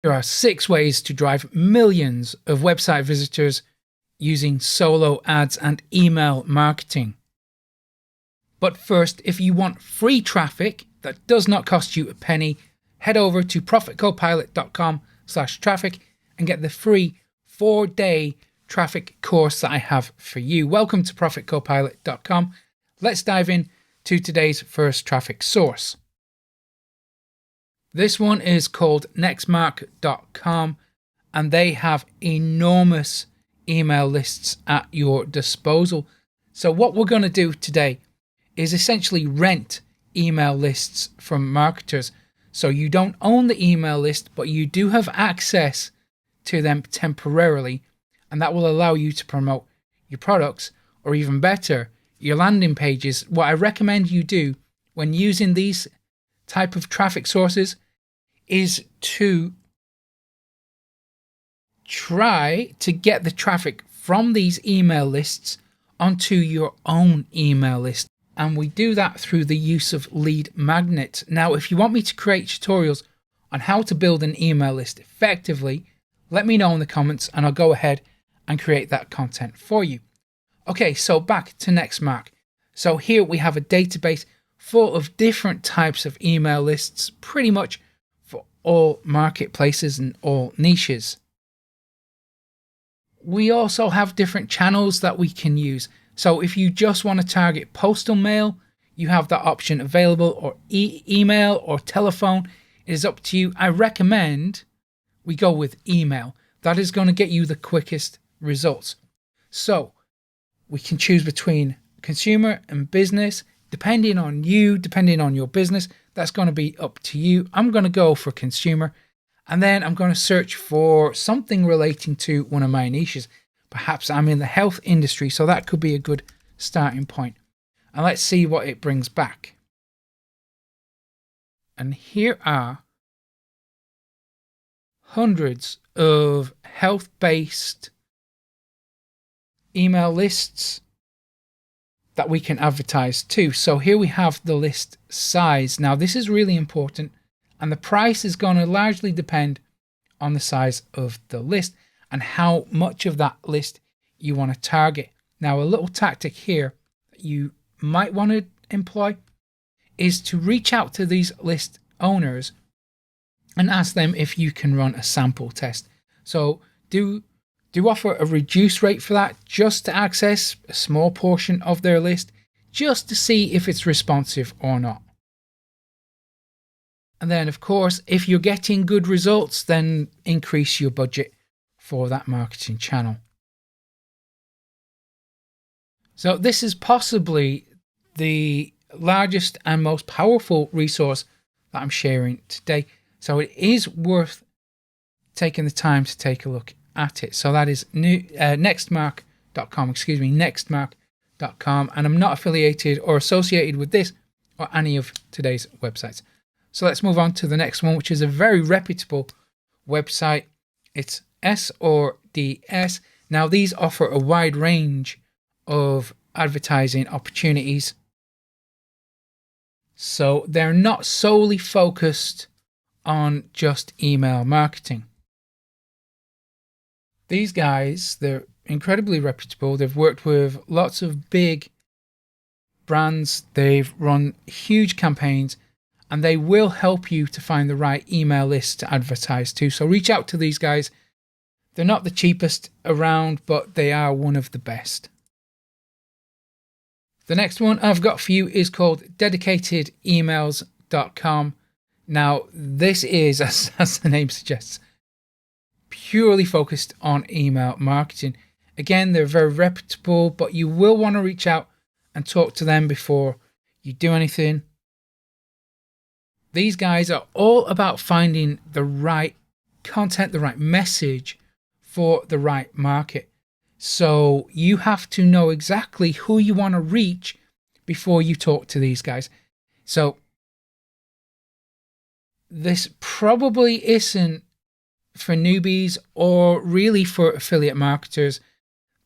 There are 6 ways to drive millions of website visitors using solo ads and email marketing. But first, if you want free traffic that does not cost you a penny, head over to profitcopilot.com/traffic and get the free 4-day traffic course that I have for you. Welcome to profitcopilot.com. Let's dive in to today's first traffic source. This one is called nextmark.com, and they have enormous email lists at your disposal. So what we're going to do today is essentially rent email lists from marketers. So you don't own the email list, but you do have access to them temporarily, and that will allow you to promote your products, or even better, your landing pages. What I recommend you do when using these type of traffic sources is to try to get the traffic from these email lists onto your own email list. And we do that through the use of lead magnets. Now, if you want me to create tutorials on how to build an email list effectively, let me know in the comments and I'll go ahead and create that content for you. Okay, so back to Nextmark. So here we have a database full of different types of email lists, pretty much for all marketplaces and all niches. We also have different channels that we can use. So if you just want to target postal mail, you have that option available, or email or telephone. It is up to you. I recommend we go with email. That is going to get you the quickest results. So we can choose between consumer and business. Depending on you, depending on your business, that's going to be up to you. I'm going to go for consumer, and then I'm going to search for something relating to one of my niches. Perhaps I'm in the health industry, so that could be a good starting point. And let's see what it brings back. And here are hundreds of health-based email lists that we can advertise to. So here we have the list size. Now this is really important, and the price is going to largely depend on the size of the list and how much of that list you want to target. Now, a little tactic here that you might want to employ is to reach out to these list owners and ask them if you can run a sample test. So do offer a reduced rate for that, just to access a small portion of their list, just to see if it's responsive or not. And then, of course, if you're getting good results, then increase your budget for that marketing channel. So this is possibly the largest and most powerful resource that I'm sharing today. So it is worth taking the time to take a look at it. So that is nextmark.com, nextmark.com. And I'm not affiliated or associated with this or any of today's websites. So let's move on to the next one, which is a very reputable website. It's SRDS. Now these offer a wide range of advertising opportunities. So they're not solely focused on just email marketing. These guys, they're incredibly reputable. They've worked with lots of big brands. They've run huge campaigns, and they will help you to find the right email list to advertise to. So reach out to these guys. They're not the cheapest around, but they are one of the best. The next one I've got for you is called dedicatedemails.com. Now, this is, as the name suggests, purely focused on email marketing. Again, they're very reputable, but you will want to reach out and talk to them before you do anything. These guys are all about finding the right content, the right message for the right market. So you have to know exactly who you want to reach before you talk to these guys. So this probably isn't for newbies or really for affiliate marketers.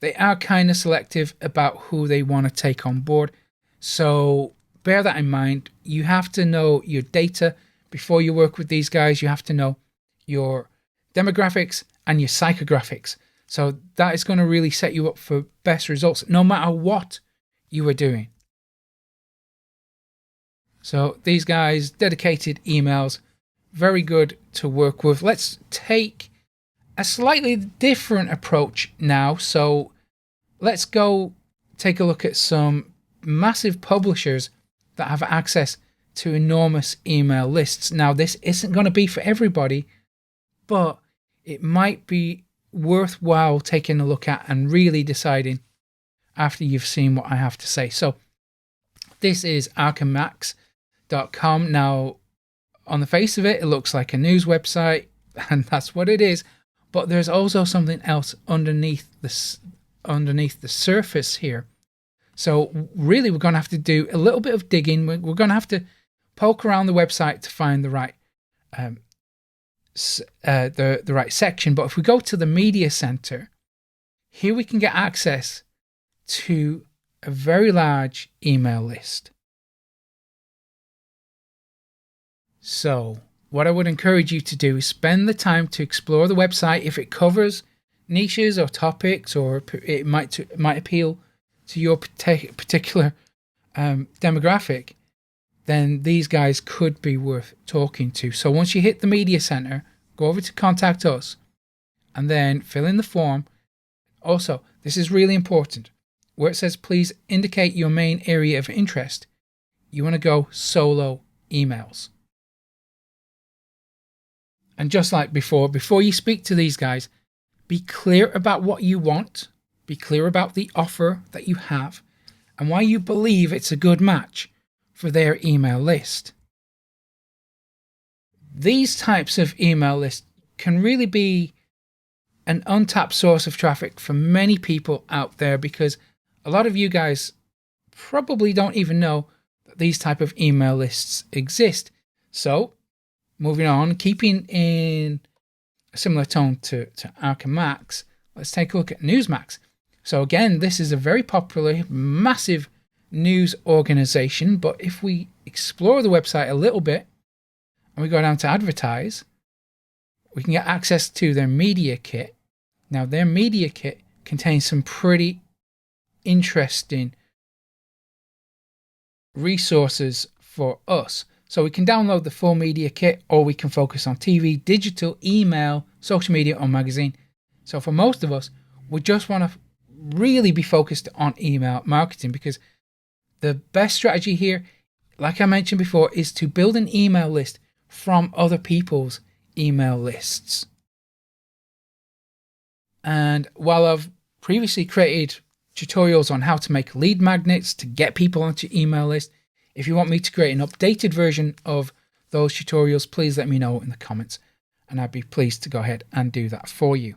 They are kind of selective about who they want to take on board. So bear that in mind. You have to know your data before you work with these guys. You have to know your demographics, and your psychographics. So that is going to really set you up for best results, no matter what you are doing. So these guys, dedicated emails, very good to work with. Let's take a slightly different approach now. So let's go take a look at some massive publishers that have access to enormous email lists. Now, this isn't going to be for everybody, but it might be worthwhile taking a look at and really deciding after you've seen what I have to say. So this is archimax.com. Now, on the face of it, it looks like a news website, and that's what it is. But there's also something else underneath the surface here. So really, we're going to have to do a little bit of digging. We're going to have to poke around the website to find the right the right section. But if we go to the media center, here we can get access to a very large email list. So what I would encourage you to do is spend the time to explore the website. If it covers niches or topics, or it might appeal to your particular demographic, then these guys could be worth talking to. So once you hit the media center, go over to contact us and then fill in the form. Also, this is really important. Where it says please indicate your main area of interest, you want to go solo emails. And just like before you speak to these guys, be clear about what you want, be clear about the offer that you have, and why you believe it's a good match for their email list. These types of email lists can really be an untapped source of traffic for many people out there, because a lot of you guys probably don't even know that these type of email lists exist. So, moving on, keeping in a similar tone to Archimax, let's take a look at Newsmax. So again, this is a very popular, massive news organization, but if we explore the website a little bit and we go down to advertise, we can get access to their media kit. Now, their media kit contains some pretty interesting resources for us. So we can download the full media kit, or we can focus on TV, digital, email, social media, or magazine. So for most of us, we just want to really be focused on email marketing, because the best strategy here, like I mentioned before, is to build an email list from other people's email lists. And while I've previously created tutorials on how to make lead magnets to get people onto your email list, if you want me to create an updated version of those tutorials, please let me know in the comments, and I'd be pleased to go ahead and do that for you.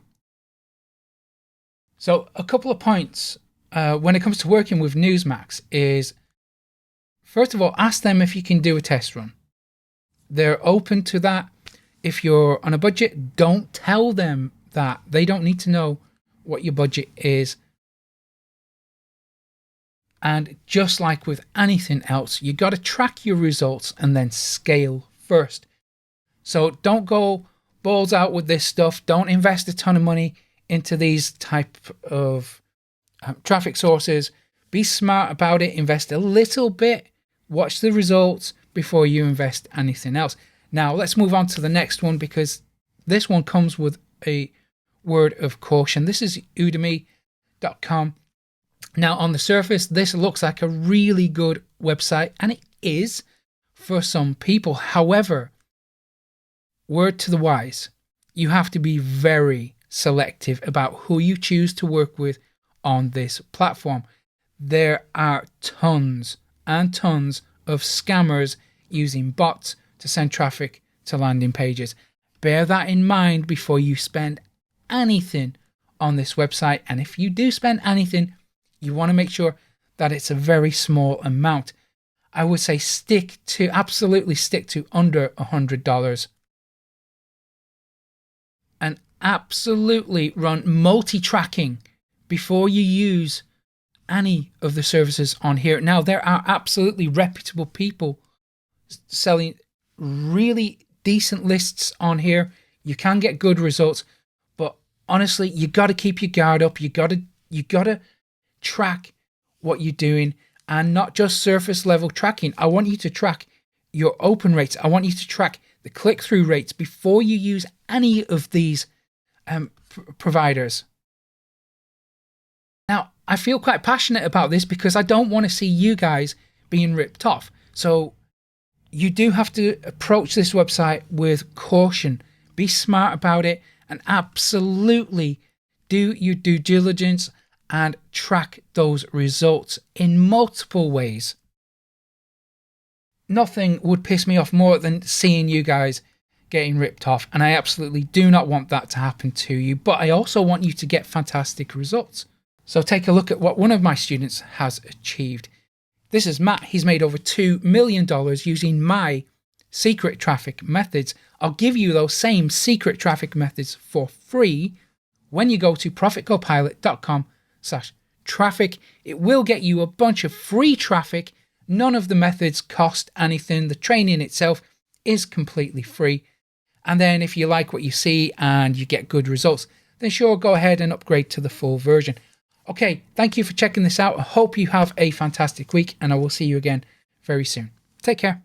So a couple of points when it comes to working with Newsmax is, first of all, ask them if you can do a test run. They're open to that. If you're on a budget, don't tell them that. They don't need to know what your budget is. And just like with anything else, you got to track your results and then scale first. So don't go balls out with this stuff. Don't invest a ton of money into these type of traffic sources. Be smart about it. Invest a little bit. Watch the results before you invest anything else. Now let's move on to the next one, because this one comes with a word of caution. This is udemy.com. Now, on the surface, this looks like a really good website, and it is for some people. However, word to the wise, you have to be very selective about who you choose to work with on this platform. There are tons and tons of scammers using bots to send traffic to landing pages. Bear that in mind before you spend anything on this website. And if you do spend anything, you want to make sure that it's a very small amount. I would say absolutely stick to under $100. And absolutely run multi-tracking before you use any of the services on here. Now, there are absolutely reputable people selling really decent lists on here. You can get good results, but honestly, you got to keep your guard up. You got to track what you're doing, and not just surface level tracking. I want you to track your open rates. I want you to track the click-through rates before you use any of these providers. Now, I feel quite passionate about this because I don't want to see you guys being ripped off. So you do have to approach this website with caution. Be smart about it, and absolutely do your due diligence and track those results in multiple ways. Nothing would piss me off more than seeing you guys getting ripped off, and I absolutely do not want that to happen to you, but I also want you to get fantastic results. So take a look at what one of my students has achieved. This is Matt. He's made over $2 million using my secret traffic methods. I'll give you those same secret traffic methods for free when you go to profitgopilot.com/traffic. It will get you a bunch of free traffic. None of the methods cost anything. The training itself is completely free. And then if you like what you see and you get good results, then sure, go ahead and upgrade to the full version. Okay, thank you for checking this out. I hope you have a fantastic week, and I will see you again very soon. Take care.